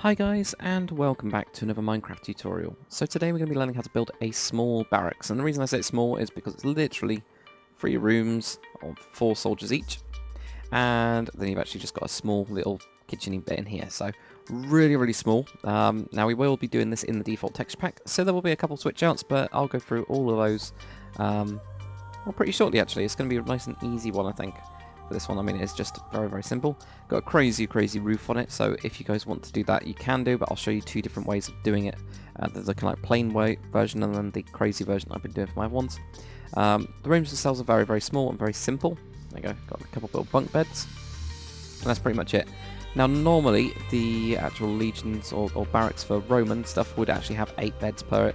Hi guys, and welcome back to another Minecraft tutorial. So today we're going to be learning how to build a small barracks, and the reason I say it's small is because it's literally 3 rooms of 4 soldiers each, and then you've actually just got a small little kitcheny bit in here, so really small. Now we will be doing this in the default texture pack, so there will be a couple switch outs, but I'll go through all of those well, pretty shortly actually. It's going to be a nice and easy one, I think. For this one, I mean, it's just very simple. Got a crazy roof on it, so if you guys want to do that, you can do, but I'll show you 2 different ways of doing it. There's the kind of plain version and then the crazy version I've been doing for my ones. The rooms themselves are very small and very simple. There you go, got a couple of little bunk beds, and that's pretty much it. Now, normally, the actual legions or barracks for Roman stuff would actually have 8 beds per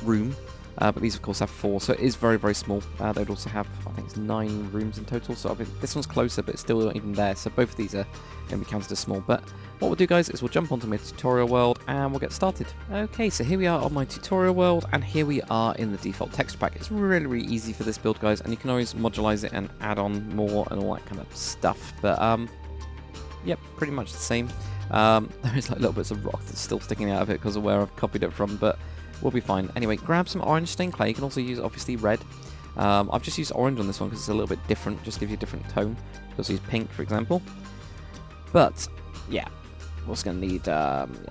room. But these of course have 4, so it is very small. They'd also have, I think it's 9 rooms in total, so this one's closer, but it's still not even there, so both of these are going to be counted as small. But what we'll do, guys, is we'll jump onto my tutorial world, and we'll get started. Okay, so here we are on my tutorial world, and here we are in the default texture pack. It's really easy for this build, guys, and you can always modularize it and add on more and all that kind of stuff, but yep, pretty much the same. There is like little bits of rock that's still sticking out of it because of where I've copied it from, but we'll be fine. Anyway, grab some orange stained clay. You can also use, obviously, red. I've just used orange on this one because it's a little bit different. Just gives you a different tone. You can also use pink, for example. But, yeah. We're also going to need,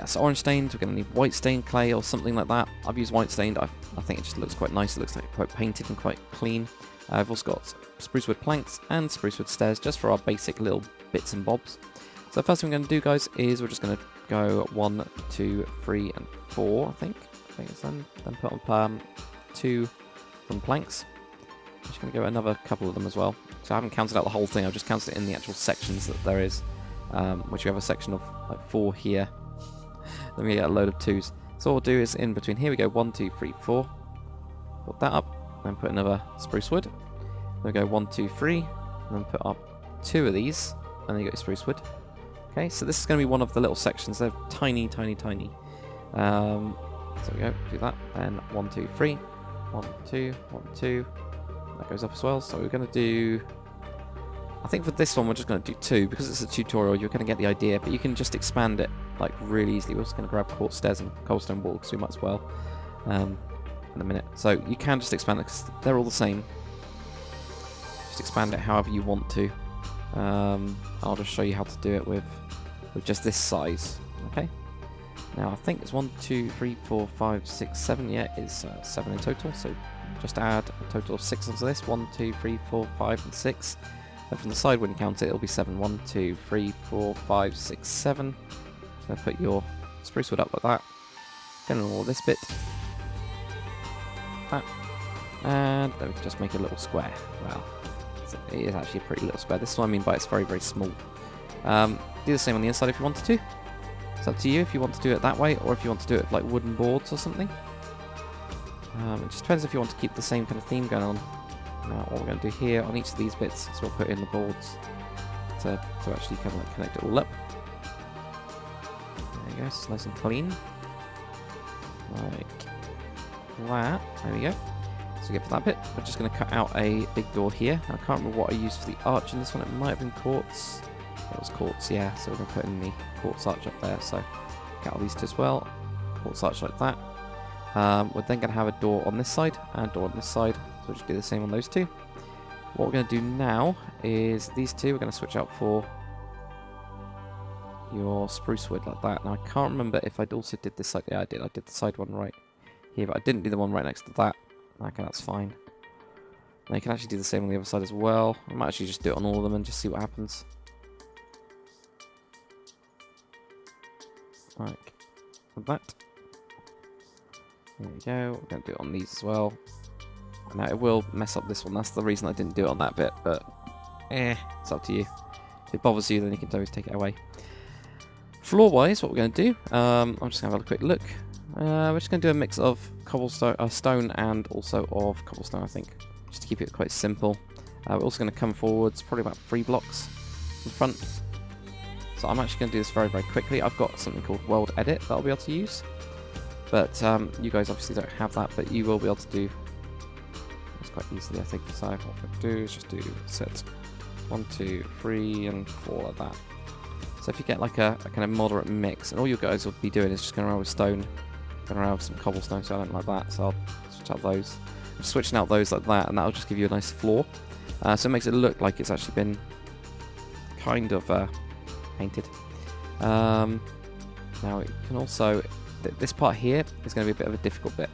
so orange stained. We're going to need white stained clay or something like that. I've used white stained. I think it just looks quite nice. It looks like quite painted and quite clean. I've also got spruce wood planks and spruce wood stairs just for our basic little bits and bobs. So the first thing we're going to do, guys, is we're just going to go 1, 2, 3, and 4, I think it's then put on 2 from planks. I'm just going to go another couple of them as well. So I haven't counted out the whole thing, I've just counted it in the actual sections that there is, which we have a section of like 4 here. Then we get a load of 2s. So what we'll do is in between here we go 1, 2, 3, 4. Put that up, then put another spruce wood. Then we go 1, 2, 3, and then put up 2 of these, and then you got your spruce wood. Okay, so this is going to be one of the little sections. They're tiny. So we go, do that, then 1, 2, 3, 1, 2, 1, 2, that goes up as well. So we're going to do, I think for this one we're just going to do 2, because it's a tutorial, you're going to get the idea, but you can just expand it like really easily. We're just going to grab quartz stairs and cobblestone wall, because we might as well, in a minute. So you can just expand it, because they're all the same. Just expand it however you want to. I'll just show you how to do it with just this size, okay? Now I think it's 1, 2, 3, 4, 5, 6, 7. Yeah, it's 7 in total. So just add a total of 6 onto this. 1, 2, 3, 4, 5, and 6. And from the side, when you count it, it'll be 7. 1, 2, 3, 4, 5, 6, 7. So put your spruce wood up like that. Then all this bit. That. And then we can just make a little square. Well, it is actually a pretty little square. This is what I mean by it's very small. Do the same on the inside if you wanted to. It's up to you if you want to do it that way, or if you want to do it with like wooden boards or something. It just depends if you want to keep the same kind of theme going on. Now what we're going to do here on each of these bits is we'll put in the boards to actually kind of like connect it all up. There you go, it's nice and clean. Like that. There we go. So get for that bit, we're just going to cut out a big door here. I can't remember what I used for the arch in this one. It might have been quartz. It was quartz, yeah. So we're going to put in the quartz arch up there. So get all these two as well. Quartz arch like that. We're then going to have a door on this side and a door on this side. So we'll just do the same on those two. What we're going to do now is these two we're going to switch out for your spruce wood like that. Now I can't remember if I also did this side. Yeah, I did. I did the side one right here, but I didn't do the one right next to that. Okay, that's fine. Now you can actually do the same on the other side as well. I might actually just do it on all of them and just see what happens. Like that. There we go. We're going to do it on these as well. Now it will mess up this one. That's the reason I didn't do it on that bit, but it's up to you. If it bothers you, then you can always take it away. Floor-wise, what we're going to do, I'm just going to have a quick look. We're just going to do a mix of cobblestone, stone, and also of cobblestone, I think, just to keep it quite simple. We're also going to come forwards, probably about 3 blocks in front. So I'm actually going to do this very quickly. I've got something called World Edit that I'll be able to use. But you guys obviously don't have that, but you will be able to do this quite easily, I think. So what we'll do is just do set 1, 2, 3, and 4 like that. So if you get like a kind of moderate mix, and all you guys will be doing is just going around with stone, going around with some cobblestone, so I don't like that, so I'll switch out those. I'm just switching out those like that, and that'll just give you a nice floor. So it makes it look like it's actually been kind of painted. Now you can also, this part here is going to be a bit of a difficult bit.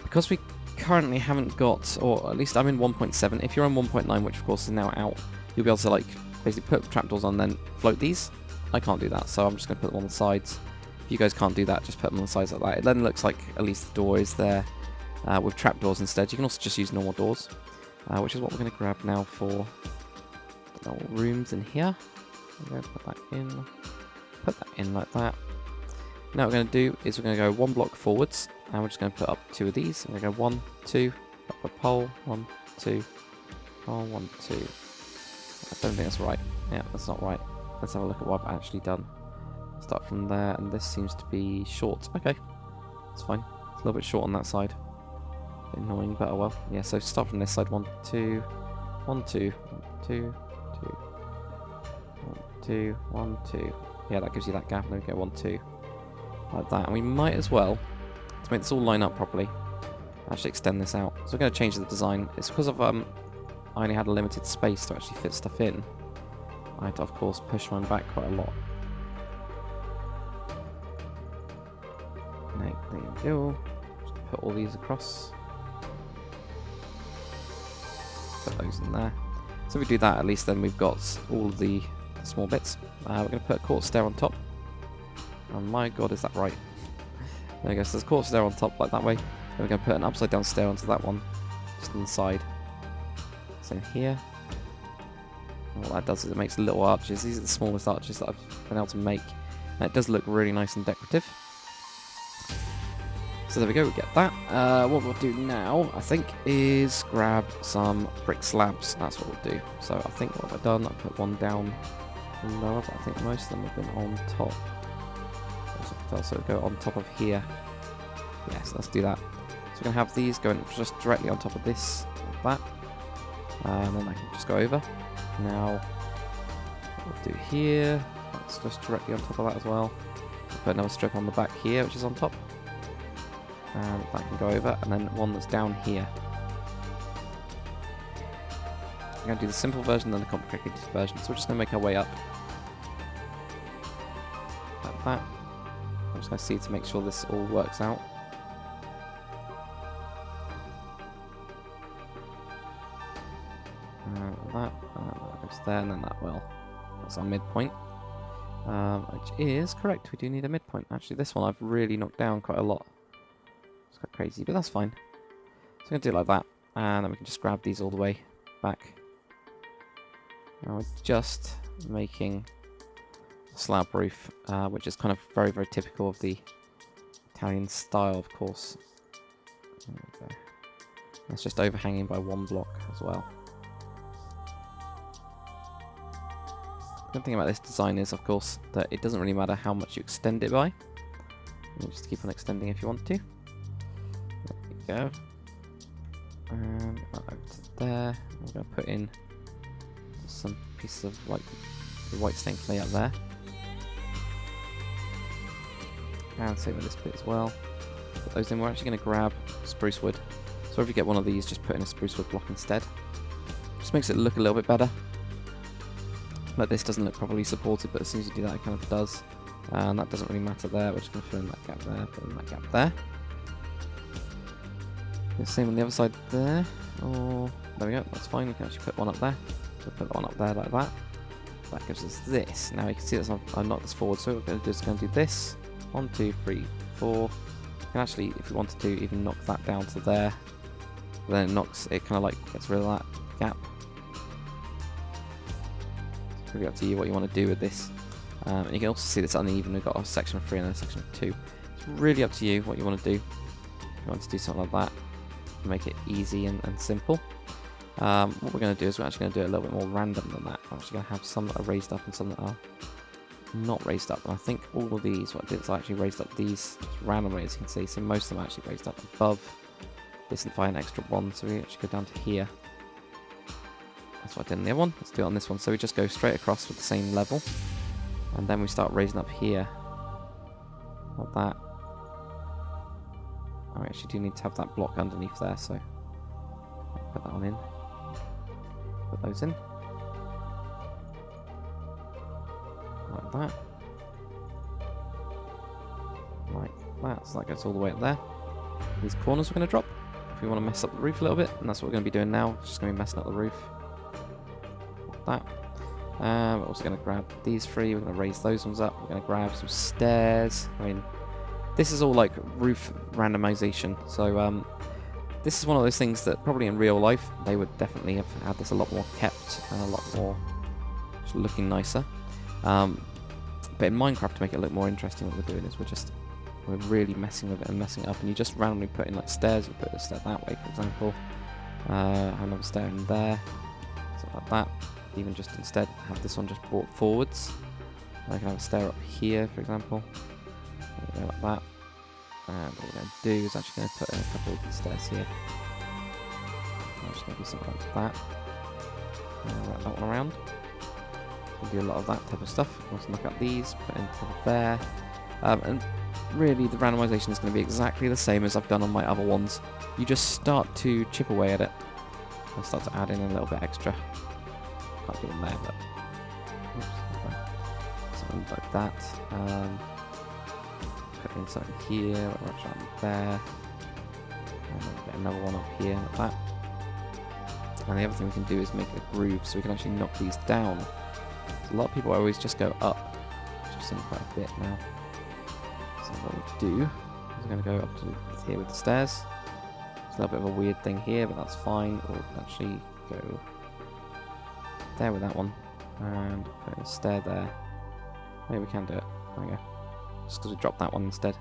Because we currently haven't got, or at least I'm in 1.7, if you're on 1.9, which of course is now out, you'll be able to like basically put trapdoors on, then float these. I can't do that, so I'm just going to put them on the sides. If you guys can't do that, just put them on the sides like that. It then looks like at least the door is there with trapdoors instead. You can also just use normal doors, which is what we're going to grab now for the rooms in here. I'm going to put that in like that. Now what we're going to do is we're going to go 1 block forwards, and we're just going to put up 2 of these. I'm going to go 1, 2, up a pole, 1, 2, pole, 1, 2. I don't think that's right. Yeah, that's not right. Let's have a look at what I've actually done. Start from there, and this seems to be short. Okay, that's fine. It's a little bit short on that side. A bit annoying, but oh well. Yeah, so start from this side. 1, 2, 1, 2, 1, 2, 2, 1, 2, 1, 2. Yeah, that gives you that gap. There we go, 1, 2. Like that. And we might as well, to make this all line up properly, actually extend this out. So we're going to change the design. It's because of I only had a limited space to actually fit stuff in. I had to, of course, push mine back quite a lot. There you go. Just put all these across. Put those in there. So if we do that, at least then we've got all of the small bits. We're going to put a quartz stair on top. Oh my god, is that right? There we go, so there's a quartz stair on top, like that way. Then we're going to put an upside down stair onto that one, just on the side. So here. And what that does is it makes little arches. These are the smallest arches that I've been able to make. And it does look really nice and decorative. So there we go, we get that. What we'll do now, I think, is grab some brick slabs. That's what we'll do. So I think what I've done, I put one down lower, but I think most of them have been on top. So go on top of here. Yes, let's do that. So we're going to have these going just directly on top of this, like that. And then I can just go over. Now, what we'll do here, that's just directly on top of that as well. I'll put another strip on the back here, which is on top. And that can go over, and then one that's down here. I'm going to do the simple version, then the complicated version. So we're just going to make our way up. Like that. I'm just going to see to make sure this all works out. That goes there, and then that will. That's our midpoint. Which is correct, we do need a midpoint. Actually, this one I've really knocked down quite a lot. It's quite crazy, but that's fine. So I'm going to do it like that, and then we can just grab these all the way back. Now we're just making a slab roof, which is kind of very, very typical of the Italian style, of course. There we go. That's just overhanging by 1 block as well. The good thing about this design is, of course, that it doesn't really matter how much you extend it by. You just keep on extending if you want to. There we go. And right over to there. We're going to put in some pieces of like the white stained clay up there. And same with this bit as well. Put those in. We're actually going to grab spruce wood. So if you get one of these, just put in a spruce wood block instead. Just makes it look a little bit better. Like this doesn't look properly supported, but as soon as you do that, it kind of does. And that doesn't really matter there. We're just going to fill in that gap there, fill in that gap there. The same on the other side there. Oh, there we go. That's fine. We can actually put one up there. So put one up there like that. That gives us this. Now you can see that I've knocked this forward. So we're going to just do this. 1, 2, 3, 4. You can actually, if you wanted to, even knock that down to there. But then it kind of like gets rid of that gap. It's really up to you what you want to do with this. And you can also see that's uneven. We've got a section of 3 and a section of 2. It's really up to you what you want to do. If you want to do something like that, make it easy and simple. What we're going to do is we're actually going to do it a little bit more random than that. I'm actually going to have some that are raised up and some that are not raised up. And I think all of these, what I did is I actually raised up these randomly, as you can see. So most of them are actually raised up above this by an extra one. So we actually go down to here. That's what I did in the other one. Let's do it on this one. So we just go straight across with the same level. And then we start raising up here. Like that. Oh, we actually do need to have that block underneath there, so put that one in. Put those in. Like that. Like that. So that goes all the way up there. These corners we're going to drop if we want to mess up the roof a little bit, and that's what we're going to be doing now. Just going to be messing up the roof. Like that. We're also going to grab these three. We're going to raise those ones up. We're going to grab some stairs. I mean, this is all like roof randomization. So this is one of those things that probably in real life they would definitely have had this a lot more kept and a lot more just looking nicer. But in Minecraft, to make it look more interesting, what we're doing is we're really messing with it and messing it up. And you just randomly put in like stairs. You put a stair that way, for example. Another stair in there, something like that. Even just instead have this one just brought forwards. I can have a stair up here, for example. Go like that. And what we're going to do is actually going to put a couple of stairs here. I'm just going to do something like that. Wrap that one around. We do a lot of that type of stuff. Also look at these, put in top of there. And really the randomization is going to be exactly the same as I've done on my other ones. You just start to chip away at it. I'll start to add in a little bit extra. Can't do them there, but oops, something like that. Put in something here, right there, and then get another one up here like that. And the other thing we can do is make a groove, so we can actually knock these down. So a lot of people always just go up, which I've seen quite a bit now. So what we do is we're going to go up to here with the stairs. It's a little bit of a weird thing here, but that's fine. We'll actually go there with that one, and put a stair there. Maybe we can do it. There we go. Just because we dropped that one instead.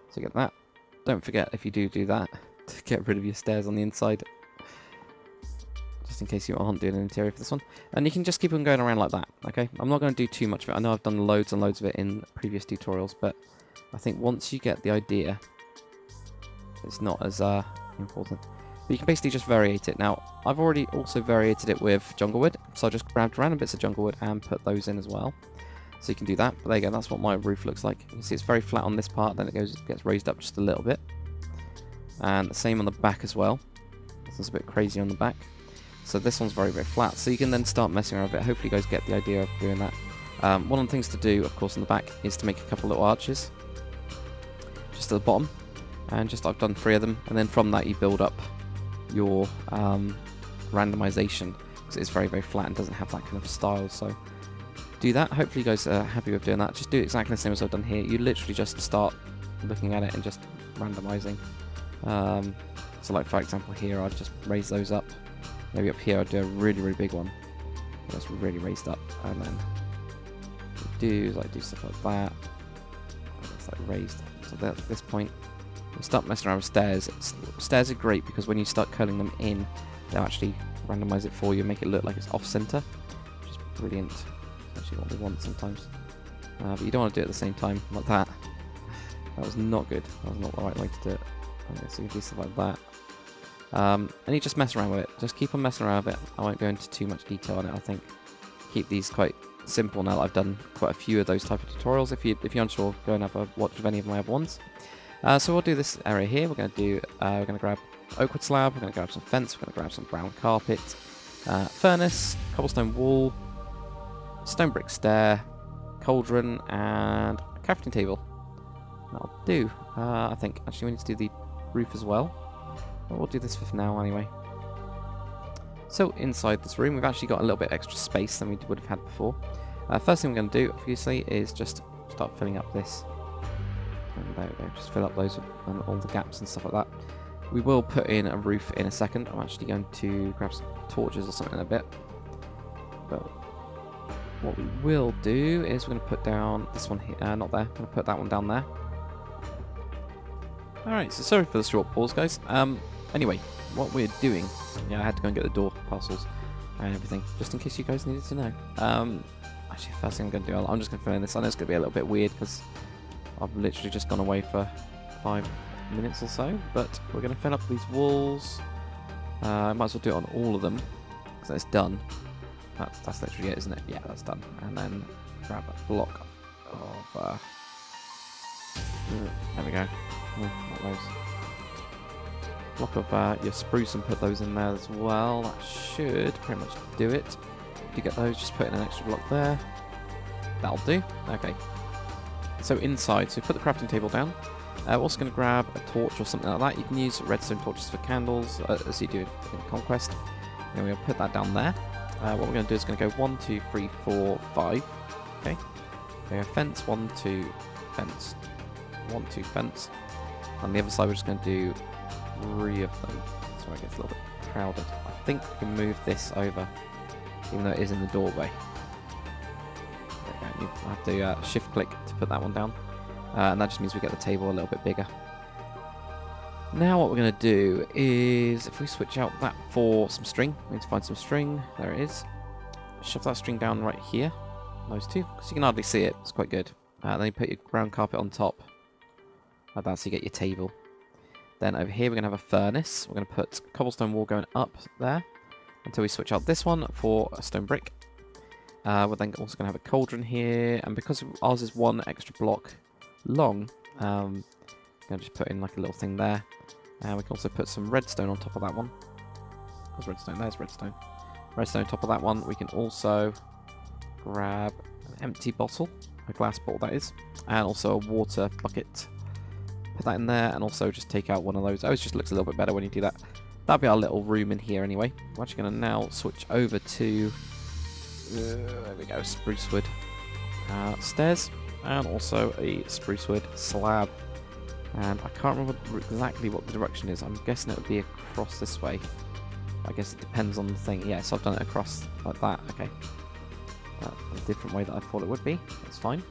So get that. Don't forget, if you do that, to get rid of your stairs on the inside. Just in case you aren't doing an interior for this one. And you can just keep on going around like that, okay? I'm not going to do too much of it. I know I've done loads and loads of it in previous tutorials, but I think once you get the idea, it's not as important. But you can basically just variate it. Now, I've already also variated it with jungle wood, so I just grabbed random bits of jungle wood and put those in as well. So you can do that. But there you go, that's what my roof looks like. You can see it's very flat on this part, then it gets raised up just a little bit. And the same on the back as well. This one's a bit crazy on the back. So this one's very, very flat. So you can then start messing around with it. Hopefully you guys get the idea of doing that. One of the things to do, of course, on the back is to make a couple little arches. Just at the bottom. And just I've done 3 of them. And then from that you build up your randomization. Because it's very, very flat and doesn't have that kind of style. So do that. Hopefully you guys are happy with doing that. Just do exactly the same as I've done here. You literally just start looking at it and just randomizing. So like for example here, I'd just raise those up. Maybe up here I'd do a really, really big one. That's really raised up. And then do stuff like that. It's like raised. So at this point, you start messing around with stairs. Stairs are great because when you start curling them in, they'll actually randomize it for you, make it look like it's off center, which is brilliant. That's actually what we want sometimes. But you don't want to do it at the same time like that. That was not good. That was not the right way to do it. Okay, so you can do stuff like that. And you just mess around with it. Just keep on messing around with it. I won't go into too much detail on it. I think keep these quite simple now that I've done quite a few of those type of tutorials. If you're unsure, go and have a watch of any of my other ones. So we'll do this area here. We're going to grab oak wood slab. We're going to grab some fence. We're going to grab some brown carpet, furnace, cobblestone wall, stone brick stair, cauldron, and a crafting table. That'll do. I think actually we need to do the roof as well. But we'll do this for now anyway. So inside this room, we've actually got a little bit extra space than we would have had before. First thing we're going to do, obviously, is just start filling up this. And there we go, just fill up those and all the gaps and stuff like that. We will put in a roof in a second. I'm actually going to grab some torches or something in a bit. But what we will do is we're going to put down this one here, not there. I'm going to put that one down there. Alright, so sorry for the short pause, guys. Anyway, what we're doing... Yeah, I had to go and get the door parcels and everything, just in case you guys needed to know. Actually, first thing I'm going to do, I'm just going to fill in this. I know it's going to be a little bit weird because I've literally just gone away for 5 minutes or so, but we're going to fill up these walls. I might as well do it on all of them, because it's done. That's literally it, isn't it? Yeah, that's done. And then grab a block of... there we go. Not those. Block of your spruce and put those in there as well. That should pretty much do it. If you get those, just put in an extra block there. That'll do. Okay. So inside, so put the crafting table down. We're also going to grab a torch or something like that. You can use redstone torches for candles, as you do in Conquest. And we'll put that down there. What we're going to do is going to go 1, 2, 3, 4, 5. Okay. We have fence, 1, 2, fence. 1, 2, fence. On the other side, we're just going to do 3 of them. So it gets a little bit crowded. I think we can move this over, even though it is in the doorway. Okay, I have to shift click to put that one down. And that just means we get the table a little bit bigger. Now what we're going to do is, if we switch out that for some string, we need to find some string. There it is. Shove that string down right here. Those two, because you can hardly see it. It's quite good. Then you put your ground carpet on top. Like that, so you get your table. Then over here we're going to have a furnace. We're going to put cobblestone wall going up there until we switch out this one for a stone brick. We're then also going to have a cauldron here, and because ours is 1 extra block long, I'm going to just put in like a little thing there. And we can also put some redstone on top of that one. There's redstone, there's redstone. Redstone on top of that one. We can also grab an empty bottle, a glass bottle that is, and also a water bucket. Put that in there, and also just take out one of those. Oh, it just looks a little bit better when you do that. That'll be our little room in here anyway. We're actually going to now switch over to, there we go, spruce wood stairs, and also a spruce wood slab. And I can't remember exactly what the direction is. I'm guessing it would be across this way. I guess it depends on the thing. Yeah, so I've done it across like that. Okay. A different way that I thought it would be. That's fine.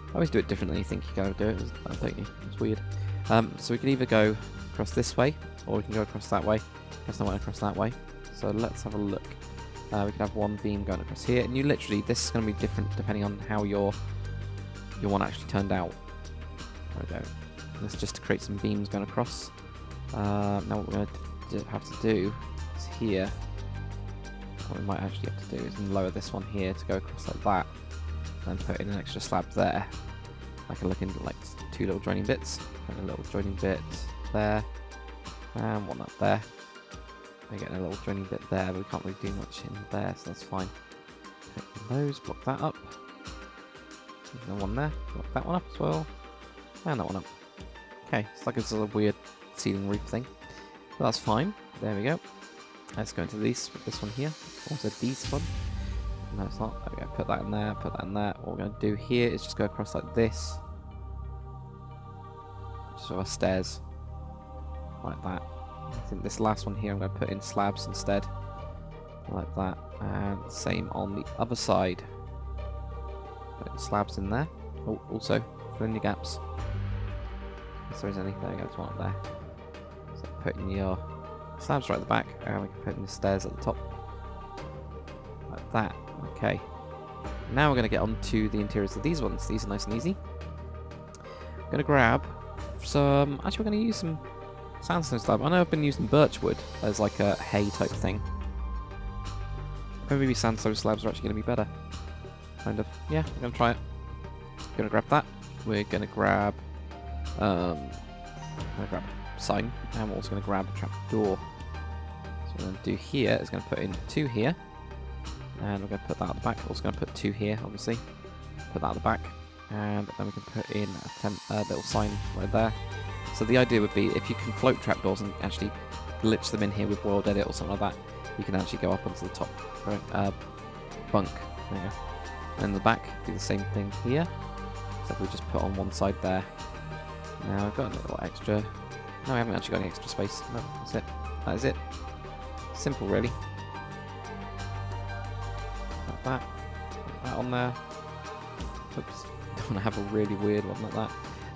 I always do it different than you think you're going to do it, don't you? It's weird. So we can either go across this way, or we can go across that way. There's no one across that way. So let's have a look. We can have one beam going across here, and you literally, this is going to be different depending on how your one actually turned out. There we go. Let's just create some beams going across. Now what we're going to have to do is here. What we might actually have to do is lower this one here to go across like that, and put in an extra slab there, like looking like 2 little joining bits. Put a little joining bit there, and one up there. We're getting a little joining bit there, but we can't really do much in there, so that's fine. Put those, block that up. There's one there, block that one up as well. And that one up. Okay, it's like it's a weird ceiling roof thing. But that's fine. There we go. Let's go into this one here. Also this one. No, it's not. There we go. Put that in there, put that in there. What we're going to do here is just go across like this. Just our stairs. Like that. I think this last one here I'm going to put in slabs instead. Like that. And same on the other side. Put slabs in there. Oh, also, fill in your gaps. If there is any, there we go, there's one up there. So put in your slabs right at the back, and we can put in the stairs at the top. Like that. Okay. Now we're going to get on to the interiors of these ones. These are nice and easy. I'm going to grab some, actually we're going to use some sandstone slab. I know I've been using birch wood as like a hay type thing. Maybe sandstone slabs are actually going to be better. Kind of. Yeah, we're going to try it. We're going to grab that. We're going to grab sign, and we're also going to grab a trap door. So what we're going to do here is going to put in 2 here, and we're going to put that at the back. We're also going to put 2 here, obviously. Put that at the back, and then we can put in a little sign right there. So the idea would be, if you can float trapdoors and actually glitch them in here with World Edit or something like that, you can actually go up onto the top bunk. There you go. And in the back, do the same thing here. Except we just put on one side there. Now I've got a little extra. No, I haven't actually got any extra space. No, that's it. That is it. Simple, really. Like that. Put that on there. Oops. Don't want to have a really weird one like that.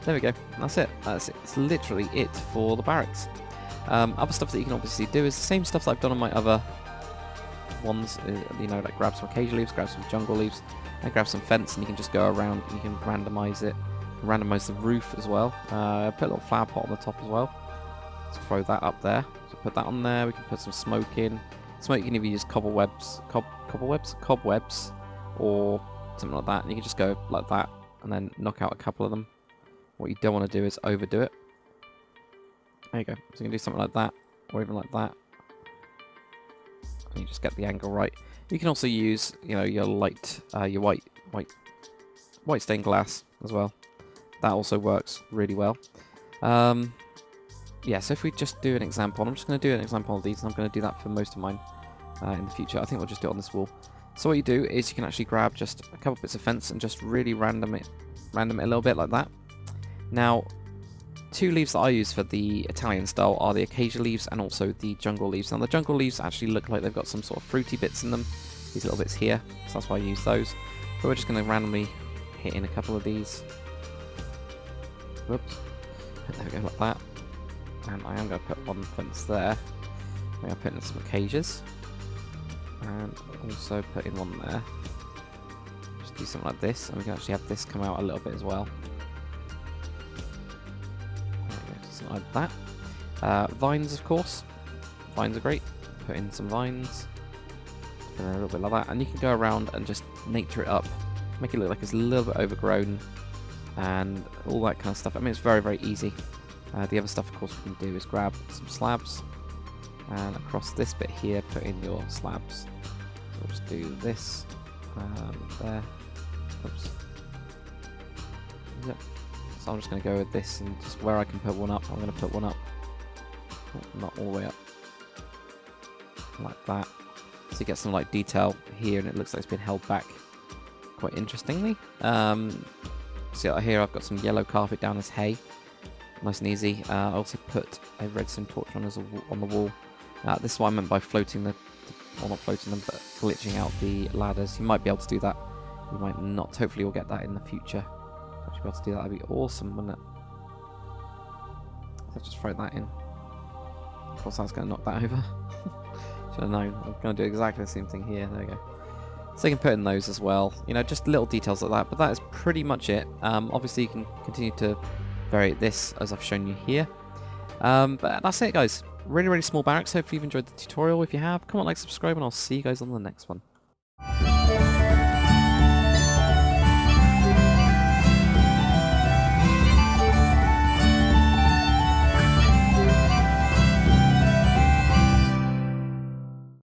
There we go. That's it. That's it. It's literally it for the barracks. Other stuff that you can obviously do is the same stuff that I've done on my other ones. You know, like grab some acacia leaves, grab some jungle leaves, and grab some fence, and you can just go around and you can randomize it. Randomize the roof as well. Put a little flower pot on the top as well. Let's throw that up there. So put that on there. We can put some smoke in. So you can either use cobwebs, or something like that, and you can just go like that, and then knock out a couple of them. What you don't want to do is overdo it. There you go. So you can do something like that, or even like that. And you just get the angle right. You can also use, you know, your your white stained glass as well. That also works really well. Yeah, so if we just do an example, I'm just going to do an example of these, and I'm going to do that for most of mine in the future. I think we'll just do it on this wall. So what you do is you can actually grab just a couple bits of fence and just really random it a little bit like that. Now, two leaves that I use for the Italian style are the acacia leaves and also the jungle leaves. Now the jungle leaves actually look like they've got some sort of fruity bits in them, these little bits here, so that's why I use those. But we're just going to randomly hit in a couple of these. Whoops. There we go, like that. And I am going to put one fence there. I'm going to put in some acacias. And also put in one there. Just do something like this, and we can actually have this come out a little bit as well. There we go, something like that. Vines, of course. Vines are great. Put in some vines. Put in a little bit like that. And you can go around and just nature it up. Make it look like it's a little bit overgrown. And all that kind of stuff. I mean, it's very, very easy. The other stuff, of course, we can do is grab some slabs, and across this bit here, put in your slabs. So we'll just do this, there. Oops. Yep. So I'm just going to go with this, and just where I can put one up, I'm going to put one up. Oh, not all the way up. Like that. So you get some like detail here, and it looks like it's been held back quite interestingly. So here I've got some yellow carpet down as hay. Nice and easy. I also put a redstone torch on the wall. This is what I meant by floating well, not floating them, but glitching out the ladders. You might be able to do that. You might not. Hopefully, you'll get that in the future. Actually, be able to do that. That'd be awesome, wouldn't it? So just throw that in. Of course, that's going to knock that over. Should have known. I'm going to do exactly the same thing here. There we go. So you can put in those as well. You know, just little details like that. But that is pretty much it. Obviously, you can continue to vary this as I've shown you here. But that's it, guys. Really, really small barracks. Hopefully you've enjoyed the tutorial. If you have, comment, like, subscribe, and I'll see you guys on the next one.